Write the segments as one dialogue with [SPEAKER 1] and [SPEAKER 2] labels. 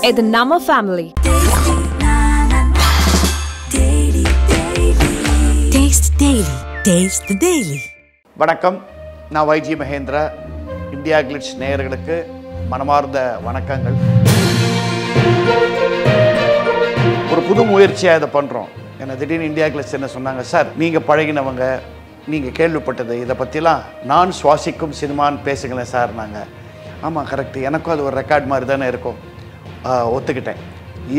[SPEAKER 1] இது நம்ம ஃபேமிலி.
[SPEAKER 2] வணக்கம், நான் YG மகேந்திரா. இந்தியா கிளிட்ஸ் நேயர்களுக்கு மனமார்ந்த வணக்கங்கள். ஒரு புது முயற்சியாக இதை பண்ணுறோம். ஏன்னா திடீர்னு இந்தியா கிளிட்ஸ் என்ன சொன்னாங்க, சார் நீங்கள் பழகினவங்க, நீங்கள் கேள்விப்பட்டது, இதை பற்றிலாம் நான் சுவாசிக்கும் சினிமான்னு பேசுங்களேன் சார். நாங்கள் ஆமாம் கரெக்டு, எனக்கும் அது ஒரு ரெக்கார்ட் மாதிரி தானே இருக்கும், ஒத்துக்கிட்டேன்.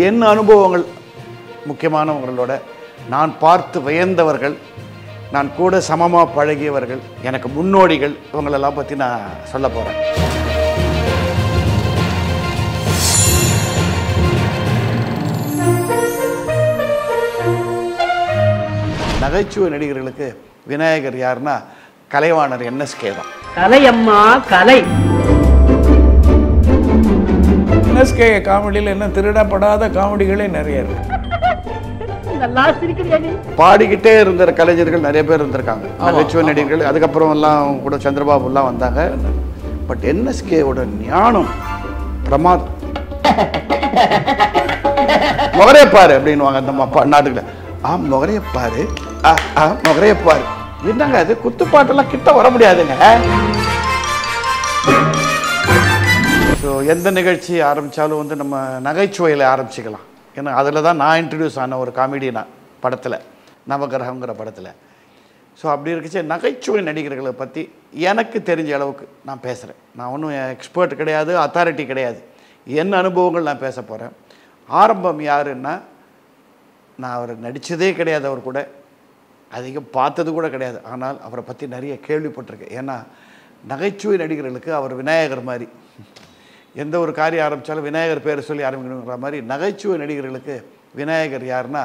[SPEAKER 2] என் அனுபவங்கள் முக்கியமானவங்களோட நான் பார்த்து வியந்தவர்கள், நான் கூட சமமாக பழகியவர்கள், எனக்கு முன்னோடிகள், இவங்களெல்லாம் பற்றி நான் சொல்ல போகிறேன். நகைச்சுவை நடிகர்களுக்கு விநாயகர் யாருன்னா கலைவாணர் NSK தான்.
[SPEAKER 3] கலையம்மா கலை.
[SPEAKER 4] NSK காமெடியில் என்ன திருடப்படாத காமெடிகளே நிறைய இருக்கு.
[SPEAKER 2] பாடிக்கிட்டே இருந்த கலைஞர்கள் நிறைய பேர் இருந்திருக்காங்க, நகைச்சுவை நடிகர்கள். அதுக்கப்புறம் எல்லாம் கூட சந்திரபாபு எல்லாம் வந்தாங்க. பட் NSKவோட ஞானம் பிரமாதம். முகரையப்பாரு அப்படின்வாங்க அந்த நாட்டுக்குள்ள. முகரையப்பாரு, முகரையப்பாரு. என்னங்க அது, குத்துப்பாட்டெல்லாம் கிட்ட வர முடியாதுங்க. ஸோ எந்த நிகழ்ச்சி ஆரம்பித்தாலும் வந்து நம்ம நகைச்சுவையில் ஆரம்பிச்சிக்கலாம். ஏன்னா அதில் தான் நான் இன்ட்ரடியூஸ் ஆன ஒரு காமெடி படத்தில், நவகிரகங்கிற படத்தில். ஸோ அப்படி இருக்குச்சு, நகைச்சுவை நடிகர்களை பற்றி எனக்கு தெரிஞ்ச அளவுக்கு நான் பேசுகிறேன். நான் ஒன்றும் எக்ஸ்பர்ட் கிடையாது, அத்தாரிட்டி கிடையாது. என் அனுபவங்கள் நான் பேச போகிறேன். ஆரம்பம் யாருன்னா, நான் அவர் நடித்ததே கிடையாது, அவர் கூட அதிகம் பார்த்தது கூட கிடையாது. ஆனால் அவரை பற்றி நிறைய கேள்விப்பட்டிருக்கேன். ஏன்னா நகைச்சுவை நடிகர்களுக்கு அவர் விநாயகர் மாதிரி. எந்த ஒரு காரியம் ஆரம்பித்தாலும் விநாயகர் பேரை சொல்லி ஆரம்பிக்கணுங்கிற மாதிரி நகைச்சுவை நடிகர்களுக்கு விநாயகர் யாருன்னா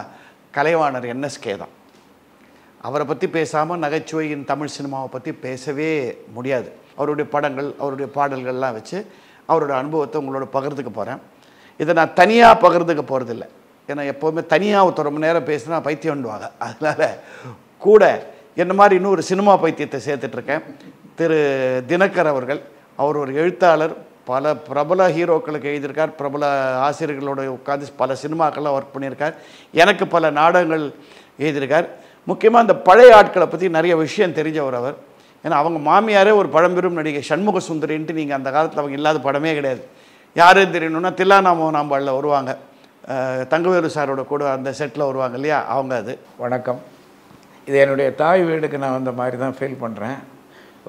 [SPEAKER 2] கலைவாணர் NSK தான். அவரை பற்றி பேசாமல் நகைச்சுவையின் தமிழ் சினிமாவை பற்றி பேசவே முடியாது. அவருடைய படங்கள், அவருடைய பாடல்கள்லாம் வச்சு அவரோட அனுபவத்தை உங்களோட பகிர்ந்துக்க போகிறேன். இதை நான் தனியாக பகிர்ந்துக்க போகிறதில்ல. ஏன்னா எப்போவுமே தனியாக ரொம்ப நேரம் பேசினா பைத்தியம்டுவாங்க. அதனால் கூட என்ன மாதிரி இன்னொரு சினிமா பைத்தியத்தை சேர்த்துட்ருக்கேன். திரு தினகர் அவர்கள். அவர் ஒரு எழுத்தாளர், பல பிரபல ஹீரோக்களுக்கு எழுதியிருக்கார், பிரபல ஆசிரியர்களோட உட்காந்து பல சினிமாக்கள்லாம் ஒர்க் பண்ணியிருக்கார், எனக்கு பல நாடகங்கள் எழுதியிருக்கார். முக்கியமாக அந்த பழைய ஆட்களை பற்றி நிறைய விஷயம் தெரிஞ்சவர் அவர். ஏன்னா அவங்க மாமியாரே ஒரு பழம்பெரும் நடிகை சண்முக சுந்தரின்ட்டு, நீங்கள் அந்த காலத்தில் அவங்க இல்லாத படமே கிடையாது. யாரும் தெரியணுன்னா தில்லானாமோனாம்பாளில் வருவாங்க, தங்கவேலு சாரோட கூட அந்த செட்டில் வருவாங்க இல்லையா, அவங்க. அது
[SPEAKER 4] வணக்கம். இது என்னுடைய தாய் வீடுக்கு நான் வந்த மாதிரி தான் ஃபீல் பண்ணுறேன்.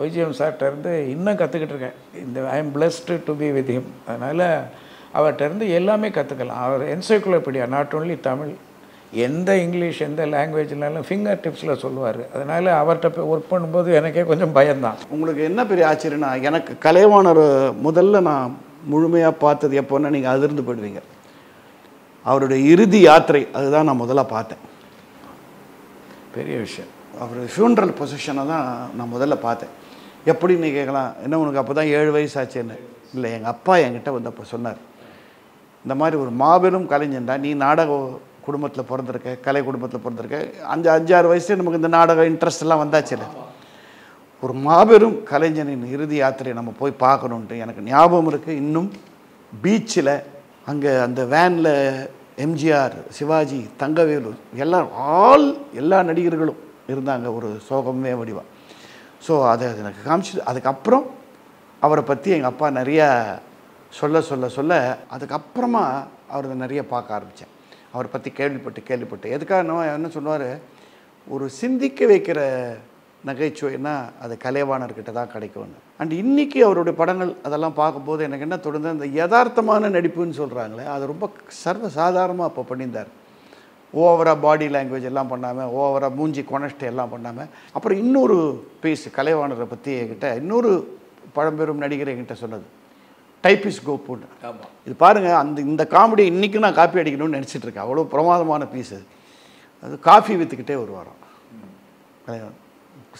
[SPEAKER 4] OGM சார்கிட்டருந்து இன்னும் கற்றுக்கிட்டு இருக்கேன். I am blessed to be with him. அதனால் அவர்கிட்டருந்து எல்லாமே கற்றுக்கலாம். அவர் என்சைக்ளோபீடியா, நாட் ஓன்லி தமிழ், எந்த இங்கிலீஷ் எந்த லாங்குவேஜ்னாலும் ஃபிங்கர் டிப்ஸில் சொல்லுவார். அதனால் அவர்கிட்ட ஒர்க் பண்ணும்போது எனக்கே கொஞ்சம் பயம்தான்.
[SPEAKER 2] உங்களுக்கு என்ன பெரிய ஆச்சரியன்னா, எனக்கு கலைவாணர் முதல்ல நான் முழுமையாக பார்த்தது எப்போன்னா, நீங்கள் அதிர்ந்து போயிடுவீங்க. அவருடைய இறுதி யாத்திரை அதுதான் நான் முதல்ல பார்த்தேன்.
[SPEAKER 4] பெரிய விஷயம்.
[SPEAKER 2] அவர் ஃபியூனரல் பொசிஷனை தான் நான் முதல்ல பார்த்தேன். எப்படின்னு கேட்கலாம், என்ன உனக்கு அப்போ தான் 7 வயசு ஆச்சுன்னு. இல்லை, எங்கள் அப்பா என்கிட்ட வந்து அப்போ சொன்னார், இந்த மாதிரி ஒரு மாபெரும் கலைஞன்டா, நீ நாடக குடும்பத்தில் பிறந்திருக்க, கலை குடும்பத்தில் பிறந்திருக்க, 5-6 வயசுலேயே நமக்கு இந்த நாடக இன்ட்ரெஸ்ட் எல்லாம் வந்தாச்சுல்ல. ஒரு மாபெரும் கலைஞனின் இறுதி யாத்திரையை நம்ம போய் பார்க்கணுன்ட்டு எனக்கு ஞாபகம் இருக்குது. இன்னும் பீச்சில் அங்கே அந்த வேனில் MGR, சிவாஜி, தங்கவேலு, எல்லா நடிகர்களும் இருந்தாங்க, ஒரு சோகமே வடிவா. ஸோ அதை எனக்கு காமிச்சு, அதுக்கப்புறம் அவரை பற்றி எங்கள் அப்பா நிறையா சொல்ல அதுக்கப்புறமா அவரை நிறைய பார்க்க ஆரம்பித்தேன். அவரை பற்றி கேள்விப்பட்டு எதுக்காக என்ன சொன்னார், ஒரு சிந்திக்க வைக்கிற நகைச்சுவைன்னா அது கலைவாணர்கிட்ட தான் கிடைக்கும்னு. அண்ட் இன்றைக்கி அவருடைய படங்கள் அதெல்லாம் பார்க்கும்போது எனக்கு என்ன தோணுது, அந்த யதார்த்தமான நடிப்புன்னு சொல்கிறாங்களே, அது ரொம்ப சர்வசாதாரணமாக அப்போ பண்ணியிருந்தார். ஓவராக பாடி லாங்குவேஜ் எல்லாம் பண்ணாமல், ஓவராக மூஞ்சி கொனஸ்ட் எல்லாம் பண்ணாமல். அப்புறம் இன்னொரு பீஸ் கலைவாணரை பற்றி என்கிட்ட இன்னொரு பழம்பெரும் நடிகர் என்கிட்ட சொன்னது, டைப்பிஸ் கோப்புன்னு. இது பாருங்கள், இந்த காமெடி இன்றைக்கும் நான் காப்பி அடிக்கணும்னு நினச்சிட்டு இருக்கேன். அவ்வளோ பிரமாதமான பீஸ் அது. அது காஃபி விற்றுக்கிட்டே வருவாராம்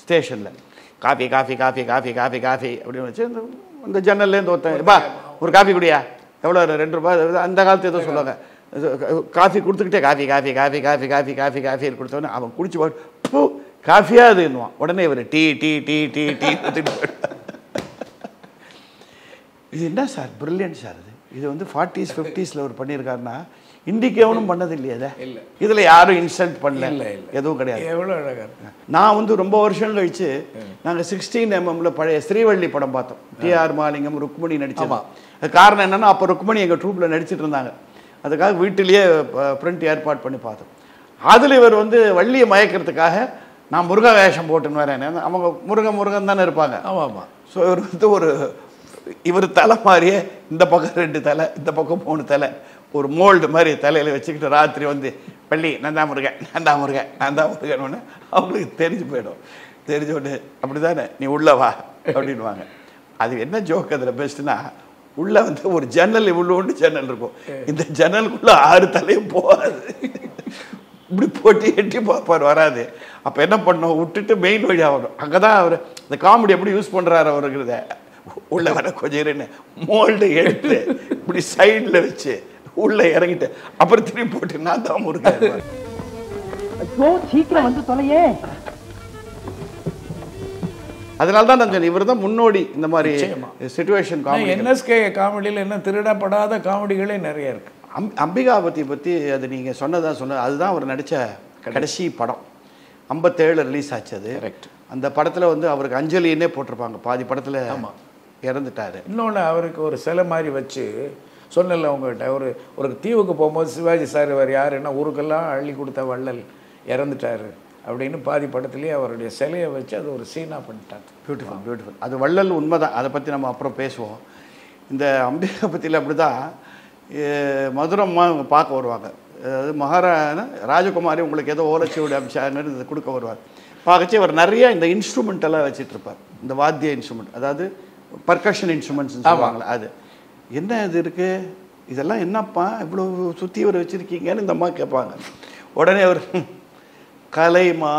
[SPEAKER 2] ஸ்டேஷனில். Coffee coffee coffee coffee coffee coffee அப்படின்னு வச்சு இந்த ஜன்னல்லேருந்து ஒருத்தன், பா ஒரு காஃபி குடியா, எவ்வளோ 2 ரூபாய், அந்த காலத்து ஏதோ சொல்லுவாங்க. காஃபி கொடுத்துக்கிட்டே coffee coffee coffee coffee coffee coffee coffee கொடுத்தோன்னே அவன் குடிச்சு போட்டு காஃபியாக அதுன்னுவான். உடனே இவர் tea tea tea tea tea. இது என்ன சார், பிரில்லியன்ட் சார். இது இது வந்து 40s 50s அவர் பண்ணியிருக்காருன்னா இன்றைக்கு எவனும் பண்ணது இல்லையா அதை
[SPEAKER 4] இல்லை.
[SPEAKER 2] இதில் யாரும் இன்சல்ட் பண்ணல,
[SPEAKER 4] இல்லை இல்லை
[SPEAKER 2] எதுவும் கிடையாது.
[SPEAKER 4] எவ்வளோ அழகாக இருக்கு.
[SPEAKER 2] நான் வந்து ரொம்ப வருஷம் கழிச்சு நாங்கள் 16mm பழைய ஸ்ரீவள்ளி படம் பார்த்தோம். டிஆர் மாலிங்கம் ருக்மணி நடிச்சோம். அது காரணம் என்னன்னா அப்போ ருக்மணி எங்கள் ட்ரூப்பில் நடிச்சிட்டு இருந்தாங்க. அதுக்காக வீட்டிலேயே பிரிண்ட் ஏற்பாடு பண்ணி பார்த்தோம். அதில் இவர் வந்து வள்ளியை மயக்கிறதுக்காக நான் முருக வேஷம் போட்டுன்னு வரேன். அவங்க முருகன் தானே இருப்பாங்க.
[SPEAKER 4] ஆமாம் ஆமாம்.
[SPEAKER 2] ஸோ இவர் வந்து இவர் தலை மாதிரியே இந்த பக்கம் 2 தலை, இந்த பக்கம் 3 தலை, ஒரு மோல்டு மாதிரி தலையில் வச்சுக்கிட்டு ராத்திரி வந்து பள்ளி நான் தான் முருகன் ஒன்று அவங்களுக்கு தெரிஞ்சு போயிடும். தெரிஞ்ச உடனே அப்படி தானே நீ உள்ளே வா அப்படின்வாங்க. அது என்ன ஜோக் அதில் பெஸ்ட்டுன்னா, உள்ளே வந்து ஒரு ஜன்னல் இவ்வளோண்டு ஜன்னல் இருக்கும். இந்த ஜன்னலுக்குள்ளே 6 தலையும் போகாது. இப்படி போட்டு எட்டி பார்ப்பார், வராது. அப்போ என்ன பண்ணோம், விட்டுட்டு மெயின் வழி ஆகணும். அங்கே தான் அவர் இந்த காமெடி எப்படி யூஸ் பண்ணுறாரு அவருங்கிறத. உள்ளே வர கொஞ்சம் மோல்டு எடுத்து இப்படி சைடில் வச்சு உள்ளே இறங்கிட்டு அப்புறம் திரும்பி போட்டு நான் தான் முருகன்.
[SPEAKER 3] சீக்கிரம் வந்து தொலையே.
[SPEAKER 2] அதனால தான் நான் சொன்னேன், இவர் தான் முன்னோடி இந்த மாதிரி சிச்சுவேஷன் காமெடி.
[SPEAKER 4] என்எஸ்கே காமெடியில் என்ன திருடப்படாத காமெடிகளே நிறைய இருக்கு.
[SPEAKER 2] அம்பிகாபதி பற்றி அது நீங்கள் சொன்னது அதுதான் அவர் நடித்த கடைசி படம். 57 ரிலீஸ் ஆச்சு அது. அந்த படத்தில் வந்து அவருக்கு அஞ்சலின்னே போட்டிருப்பாங்க. பாதி படத்தில் இறந்துட்டாரு.
[SPEAKER 4] இன்னொன்று அவருக்கு ஒரு சிலை மாதிரி வச்சு சொன்னல உங்கள்கிட்ட, ஒரு தீவுக்கு போகும்போது சிவாஜி சார் வேறு யாருன்னா ஊருக்கெல்லாம் அள்ளி கொடுத்த வள்ளல் இறந்துட்டாரு அப்படின்னு பாதி படத்துலேயே அவருடைய சிலையை வச்சு அது ஒரு சீனாக பண்ணிட்டாங்க.
[SPEAKER 2] பியூட்டிஃபுல். அது வள்ளல் உண்மைதான். அதை பற்றி நம்ம அப்புறம் பேசுவோம். இந்த அம்பிகாபதியில் அப்படி தான் மதுரம்மா பார்க்க வருவாங்க. அதாவது மகாராணா ராஜகுமாரி உங்களுக்கு ஏதோ ஓலைச்சுவடி அம்சாங்கன்னு இது கொடுக்க வருவார். பார்க்கச்சு அவர் நிறைய இந்த இன்ஸ்ட்ருமெண்ட் எல்லாம் வச்சுட்டு இருப்பார். இந்த வாத்திய இன்ஸ்ட்ருமெண்ட், அதாவது பர்கஷன் இன்ஸ்ட்ருமெண்ட்ஸ் சொல்லுவாங்களே அது. என்ன இது இருக்குது, இதெல்லாம் என்னப்பா இவ்வளோ சுற்றி வர வச்சுருக்கீங்கன்னு இந்த அம்மா கேட்பாங்க. உடனே அவர் கலைமா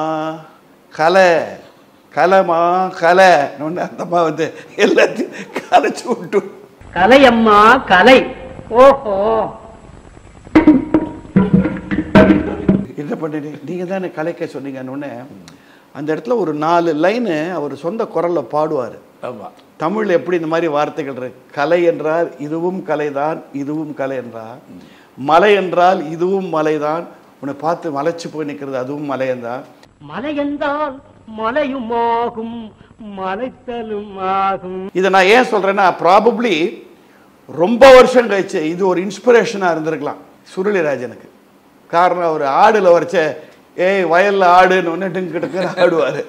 [SPEAKER 2] கலைமா ஒன்று அந்த அம்மா வந்து எல்லாத்தையும் கலைச்சி விட்டு
[SPEAKER 3] கலையம்மா கலை. ஓஹோ,
[SPEAKER 2] என்ன பண்ணி நீங்கள் தானே கலைக்க சொன்னீங்கன்னு அந்த இடத்துல ஒரு 4 லைனு அவர் சொந்த குரலில் பாடுவார்.
[SPEAKER 4] ஆமாம்.
[SPEAKER 2] தமிழ் எப்படி இந்த மாதிரி வார்த்தைகள் இருக்கு. கலை என்றால் இதுவும் கலைதான், இதுவும் கலை என்றால். மலை என்றால் இதுவும் மலைதான், உன்னை பார்த்து மலைச்சு போய் நிற்கிறது அதுவும் மலையந்தான்.
[SPEAKER 3] மலை என்றால் மலையும் ஆகும், மலைத்தலும் ஆகும்.
[SPEAKER 2] இதை நான் ஏன் சொல்றேன்னா, ப்ராபப்ளி ரொம்ப வருஷம் கழிச்சு இது ஒரு இன்ஸ்பிரேஷனாக இருந்திருக்கலாம் சுருளிராஜனுக்கு. காரணம் அவர் ஆடுல வரைச்ச வயல்ல ஆடுன்னு ஒன்று டிங்கு ஆடுவார்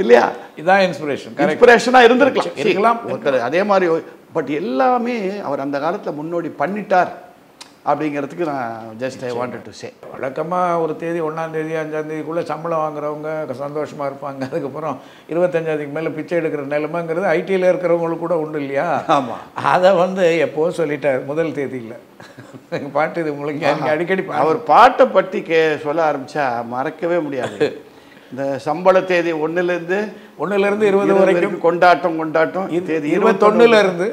[SPEAKER 2] இல்லையா.
[SPEAKER 4] இதான் இன்ஸ்பிரேஷனாக
[SPEAKER 2] இருந்திருக்கலாம் ஒருத்தர் அதே மாதிரி. பட் எல்லாமே அவர் அந்த காலத்தில் முன்னோடி பண்ணிட்டார் அப்படிங்கிறதுக்கு நான் just I wanted to say.
[SPEAKER 4] வழக்கமாக ஒரு தேதி 1ஆம் தேதி 5ஆம் தேதிக்குள்ளே சம்பளம் வாங்குறவங்க சந்தோஷமாக இருப்பாங்க. அதுக்கப்புறம் 25ஆம் மேலே பிச்சை எடுக்கிற நிலைமைங்கிறது ஐடியில் இருக்கிறவங்களுக்கு கூட உண்டு இல்லையா.
[SPEAKER 2] ஆமாம்.
[SPEAKER 4] அதை வந்து எப்போவும் சொல்லிட்டார் முதல் தேதியில். எங்கள் பாட்டு இது உங்களுக்கு அடிக்கடி
[SPEAKER 2] அவர் பாட்டை பற்றி சொல்ல ஆரம்பித்தா மறக்கவே முடியாது. இந்த சம்பள தேதி 1லேருந்து 20 வரைக்கும் கொண்டாட்டம். தேதி 21லேருந்து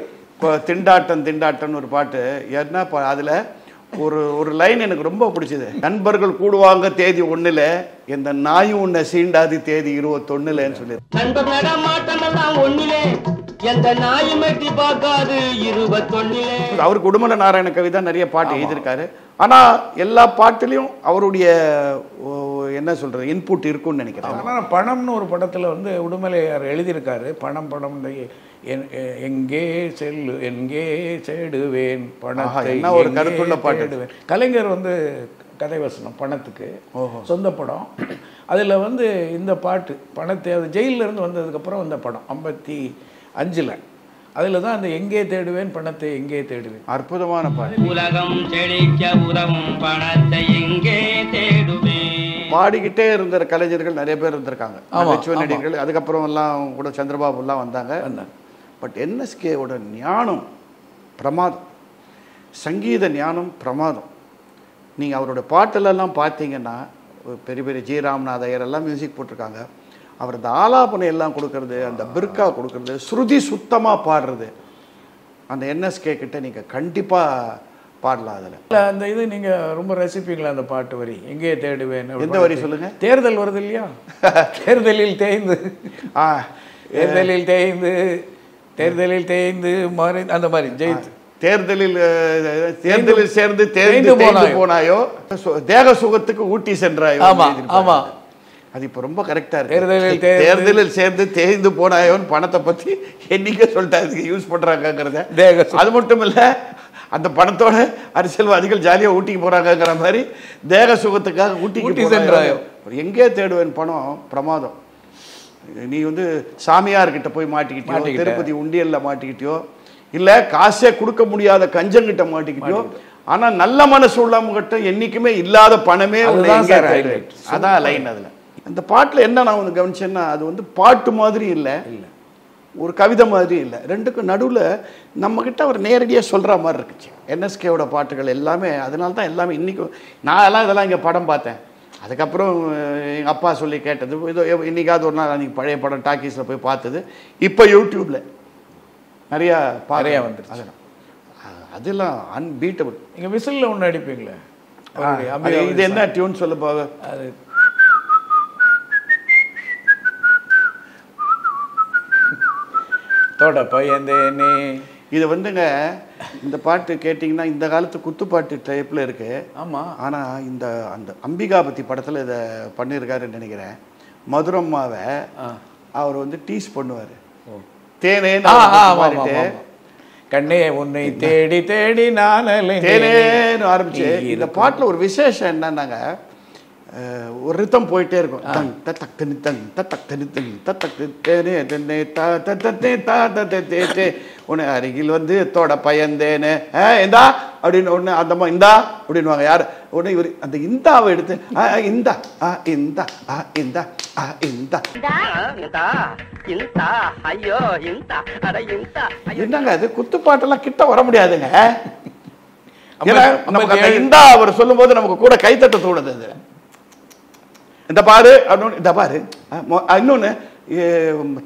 [SPEAKER 2] திண்டாட்டம்னு ஒரு பாட்டு. என்ன அதில் ஒரு லைன் எனக்கு ரொம்ப பிடிச்சது. நண்பர்கள் கூடுவாங்க தேதி 1ல், எந்த நாயும் உன்னை சீண்டாது தேதி 21ன்னு சொல்லி. அவர் குடும்பல நாராயண கவி தான் நிறைய பாட்டு எழுதியிருக்காரு. ஆனால் எல்லா பாட்டிலையும் அவருடைய என்ன சொல்றது இன்புட் இருக்கும்னு நினைக்கிறேன்.
[SPEAKER 4] ஆனால் பணம்னு ஒரு படத்தில் வந்து உடுமலையார் எழுதியிருக்காரு. பணம் எங்கே தேடுவேன் பணத்தை,
[SPEAKER 2] என்ன ஒரு கருத்துள்ள பாட்டு.
[SPEAKER 4] கலைஞர் வந்து கதை வசனம் பணத்துக்கு சொந்த படம். அதில் வந்து இந்த பாட்டு பணத்தை அது ஜெயிலிருந்து வந்ததுக்கப்புறம் இந்த படம் 55ல் அதில் தான் அந்த எங்கே தேடுவேன் பணத்தை எங்கே தேடுவேன்.
[SPEAKER 2] அற்புதமான பாட்டு.
[SPEAKER 1] உலகம் செழிக்க உதவும் பணத்தை எங்கே தேடுவேன்.
[SPEAKER 2] பாடிக்கிட்டே இருந்த கலைஞர்கள் நிறைய பேர் இருந்திருக்காங்க, நகைச்சுவை நடிகர்கள். அதுக்கப்புறம் எல்லாம் கூட சந்திரபாபுலாம் வந்தாங்க. பட் என்எஸ்கேவோட ஞானம் பிரமாதம், சங்கீத ஞானம் பிரமாதம். நீங்கள் அவரோட பாட்டிலெல்லாம் பார்த்தீங்கன்னா பெரிய பெரிய ஜி ராம்நாத் ஐயர் எல்லாம் மியூசிக் போட்டிருக்காங்க. அவர் அந்த ஆலாபனை எல்லாம் கொடுக்கறது, அந்த பிர்கா கொடுக்கறது, ஸ்ருதி சுத்தமாக பாடுறது, அந்த என்எஸ்கே கிட்ட நீங்கள் கண்டிப்பாக பாடலாம். அதில்
[SPEAKER 4] அந்த இது நீங்கள் ரொம்ப ரசிப்பீங்களா அந்த பாட்டு வரி எங்கே தேடுவேன்?
[SPEAKER 2] எந்த வரி சொல்லுங்கள்.
[SPEAKER 4] தேர்தல் வருது இல்லையா, தேர்தலில் தேய்ந்து மறை அந்த மாதிரி ஜெயித்து
[SPEAKER 2] தேர்தலில் சேர்ந்து தேர்ந்து போனாயோ, தேக சுகத்துக்கு ஊட்டி சென்றாயோ.
[SPEAKER 4] ஆமா,
[SPEAKER 2] அது இப்ப ரொம்ப கரெக்டா இருக்கு. தேர்தலில் சேர்ந்து தேய்ந்து போனாயோன்னு பணத்தை பத்தி என்னைக்கே சொல்லிட்டாரு யூஸ் பண்றாங்கிறத. அது மட்டும் இல்ல, அந்த பணத்தோட அரசியல்வாதிகள் ஜாலியா ஊட்டிக்கு போறாங்கிற மாதிரி தேக சுகத்துக்காக ஊட்டிக்கு சென்றாயோ. எங்கே தேடுவேன் பணம்? பிரமாதம். நீ வந்து சாமியார்கிட்ட போய் மாட்டிக்கிட்டியோ, திருப்பதி உண்டியல்ல மாட்டிக்கிட்டியோ, இல்ல காசே கொடுக்க முடியாத கஞ்சங்கிட்ட மாட்டிக்கிட்டியோ, ஆனா நல்ல மனசு உள்ளவங்கிட்ட என்னைக்குமே இல்லாத பணமே அதான் லைன். அதுல அந்த பாட்டுல என்ன நான் வந்து கவனிச்சேன்னா, அது வந்து பாட்டு மாதிரி இல்லை, ஒரு கவிதை மாதிரி இல்லை, ரெண்டுக்கும் நடுவில் நம்ம கிட்ட அவர் நேரடியாக சொல்ற மாதிரி இருக்குச்சு. என்எஸ்கேவோட பாட்டுகள் எல்லாமே. அதனால தான் எல்லாமே இன்னைக்கும் நான் எல்லாம் இதெல்லாம் இங்கே படம் பார்த்தேன். அதுக்கப்புறம் எங்கள் அப்பா சொல்லி கேட்டது, இதோ இன்னைக்காவது ஒரு நாள் அன்றைக்கி பழைய படம் டாக்கீஸில் போய் பார்த்தது. இப்போ யூடியூப்பில் நிறையா வந்துருச்சு. அதெல்லாம் அதெல்லாம் அன்பீட்டபிள்.
[SPEAKER 4] நீங்கள் விசிலில் ஒன்று அடிப்பீங்களே,
[SPEAKER 2] இது என்ன டியூன் சொல்ல போக? அது
[SPEAKER 4] தோட பையந்தேனே.
[SPEAKER 2] இது வந்துங்க, இந்த பாட்டு கேட்டிங்கன்னா இந்த காலத்து குத்துப்பாட்டு டைப்பில் இருக்கு. ஆமாம். ஆனால் இந்த அந்த அம்பிகாபதி படத்தில் இதை பண்ணியிருக்காருன்னு நினைக்கிறேன். மதுரம்மாவை அவர் வந்து டீஸ் பண்ணுவார். தேனே
[SPEAKER 4] கண்ணே உன்னை தேடி தேடி நான்
[SPEAKER 2] தேனேன்னு ஆரம்பிச்சு இந்த பாட்டில் ஒரு விசேஷம் என்னன்னாங்க, ஒரு ரித்தம் போயிட்டே இருக்கும். தங் தக் தனி தங் தக் தனி தங் தக் தேனே தென்னே தே ஒன்று அருகில் வந்து தோட பயந்தேனே இந்தா அப்படின்னு ஒன்று அந்த இந்தா அப்படின்வாங்க. யார் உடனே இவர் அந்த இந்தாவை எடுத்து இந்தா இந்தா இந்தா இந்தா என்னங்க அது குத்துப்பாட்டெல்லாம் கிட்ட வர முடியாதுங்க. நமக்கு அந்த இந்தா அவர் சொல்லும் போது நமக்கு கூட கைத்தட்ட தோணுது. அது இந்த பாரு அப்படின்னு, இந்த பாரு இன்னொன்னு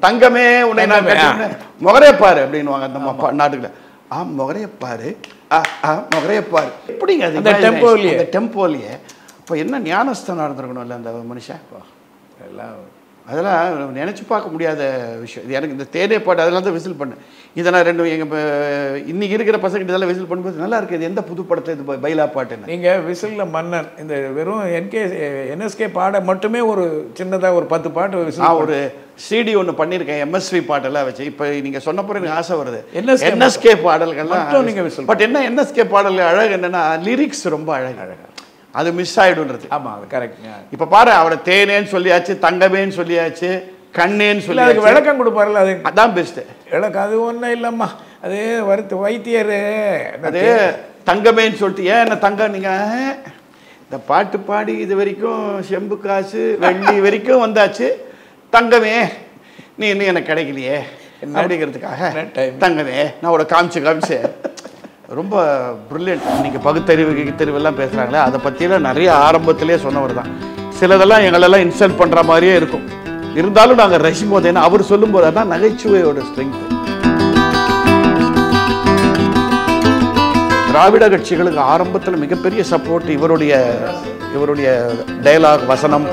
[SPEAKER 2] தங்கமே உன்னை நான் முகரைய பாரு அப்படின்வாங்க அந்த நாட்டுல. முகரைய பாரு முகரைய பாரு எப்படிங்க அது டெம்போலியே. இப்போ என்ன ஞானஸ்தானம் இருந்திருக்கணும்ல அந்த மனுஷன். அதெல்லாம் நினச்சி பார்க்க முடியாத விஷயம். இது எனக்கு இந்த தேனே பாட்டு அதெல்லாம் தான் விசில் பண்ணேன். இதை நான் ரெண்டு எங்கள் இன்னைக்கு இருக்கிற பசங்கிட்ட இதெல்லாம் விசில் பண்ணும்போது நல்லா இருக்குது. இது எந்த புது படத்தில் இது பைலா பாட்டுன்னு.
[SPEAKER 4] நீங்கள் விசிலில் மன்னன் இந்த வெறும் என்எஸ்கே பாட மட்டுமே ஒரு சின்னதாக ஒரு 10 பாட்டு விசில்.
[SPEAKER 2] ஒரு சிடி ஒன்று பண்ணியிருக்கேன் எம்எஸ்வி பாட்டெல்லாம் வச்சு. இப்போ நீங்கள் சொன்ன பிறகு எனக்கு ஆசை வருது. என்எஸ்கே பாடல்கள்லாம் நீங்கள் விசில். பட் என்ன என்எஸ்கே பாடல்கள் அழகு என்னென்னா லிரிக்ஸ் ரொம்ப அழகாக அது மிஸ் ஆகிடுன்றது.
[SPEAKER 4] ஆமாம், அது கரெக்ட்.
[SPEAKER 2] இப்போ பாரு, அவரை தேனேன்னு சொல்லியாச்சு, தங்கமேன்னு சொல்லியாச்சு, கண்ணேன்னு சொல்லி
[SPEAKER 4] அதுக்கு விளக்கம் கொடுப்பாருல்ல, அது
[SPEAKER 2] அதான் பெஸ்ட்டு
[SPEAKER 4] விளக்கம். அது ஒன்றும் இல்லைம்மா, அது வைத்தியர்
[SPEAKER 2] அது தங்கமேன்னு சொல்லிட்டு ஏன் என்ன தங்கம் நீங்கள் இந்த பாட்டு பாடி இது வரைக்கும் செம்பு காசு வெள்ளி வரைக்கும் வந்தாச்சு, தங்கமே நீ இன்னும் எனக்கு கிடைக்கலையே அப்படிங்கிறதுக்காக தங்கமே நான் ஒரு காமிச்சு ரொம்ப ப்ரில்லியன்ட். இன்றைக்கி பகுத்தறிவுலாம் பேசுகிறாங்களே, அதை பற்றியெல்லாம் நிறைய ஆரம்பத்திலே சொன்னவர் தான். சிலதெல்லாம் எங்களெல்லாம் இன்சல்ட் பண்ணுற மாதிரியே இருக்கும். இருந்தாலும் நாங்கள் ரசிக்கும் போது, ஏன்னா அவர் சொல்லும்போது அதான் நகைச்சுவையோட ஸ்ட்ரென்த். திராவிட கட்சிகளுக்கு ஆரம்பத்தில் மிகப்பெரிய சப்போர்ட் இவருடைய டயலாக், வசனம்,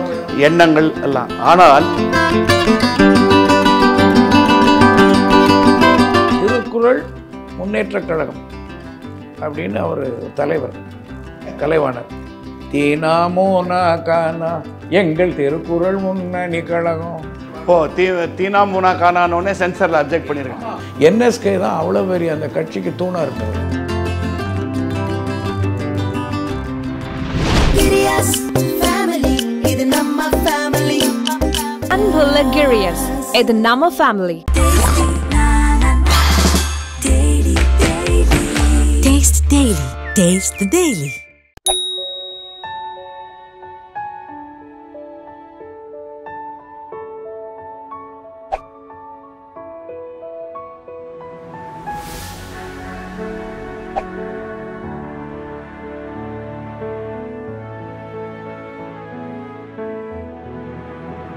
[SPEAKER 2] எண்ணங்கள் எல்லாம். ஆனால்
[SPEAKER 4] திருக்குறள் முன்னேற்ற கழகம் அப்படின்னு அவர் தலைவர் கலைவாணர். தீனாமோனா கானா எங்கள் திருக்குறள் முன்னணி கழகம்.
[SPEAKER 2] தீனாமோனா கானானோடனே சென்சரில் அப்ஜெக்ட் பண்ணியிருக்காங்க.
[SPEAKER 4] என்எஸ்கே தான் அவ்வளோ பெரிய அந்த கட்சிக்கு தூணாக இருந்தது.
[SPEAKER 5] அன்புள்ள கிரியஸ், இது நம்ம family. Taste the Daily. Taste the Daily.